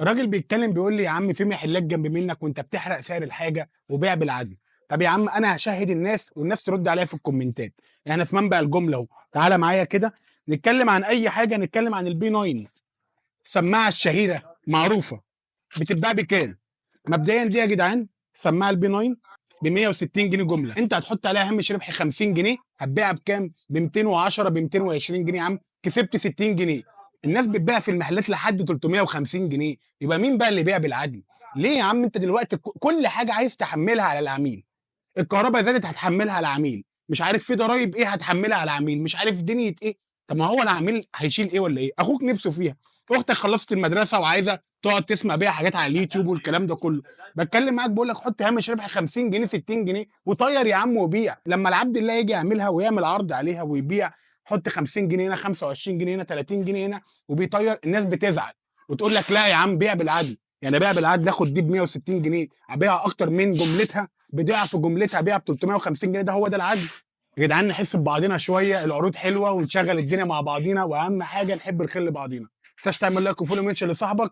الراجل بيتكلم بيقول لي: يا عم في محلات جنب منك وانت بتحرق سعر الحاجه وبيع بالعدل. طب يا عم انا هشهد الناس والناس ترد عليا في الكومنتات. احنا في منبع الجمله اهو، تعالى معايا كده نتكلم عن اي حاجه. نتكلم عن البي 9 السماعه الشهيره معروفه، بتتباع بكام؟ مبدئيا دي يا جدعان سماعه البي 9 ب 160 جنيه جمله. انت هتحط عليها هامش ربح 50 جنيه، هتبيعها بكام؟ ب 210 ب 220 جنيه. يا عم كسبت 60 جنيه. الناس بتبيع في المحلات لحد 350 جنيه. يبقى مين بقى اللي بيع بالعدل؟ ليه يا عم؟ انت دلوقتي كل حاجه عايز تحملها على العميل. الكهرباء زادت هتحملها على العميل، مش عارف في ضرايب ايه هتحملها على العميل، مش عارف دنيا ايه. طب ما هو العميل هيشيل ايه ولا ايه؟ اخوك نفسه فيها، اختك خلصت المدرسه وعايزه تقعد تسمع بيها حاجات على اليوتيوب والكلام ده كله. بتكلم معاك بقول لك حط هامش ربح 50 جنيه 60 جنيه وطير يا عم وبيع. لما العبد الله يجي يعملها ويعمل عرض عليها ويبيع، حط 50 جنيه هنا، 25 جنيه هنا، 30 جنيه هنا وبيطير. الناس بتزعل وتقول لك لا يا عم بيع بالعدل. يعني بيع بالعدل اخد دي ب 160 جنيه ابيعها اكتر من جملتها بضعف جملتها، بيع ب 350 جنيه. ده هو ده العدل؟ يا جدعان نحس ببعضنا شويه، العروض حلوه ونشغل الدنيا مع بعضينا، واهم حاجه نحب الخير لبعضينا. ما تنساش تعمل لايك وفولو منشن لصاحبك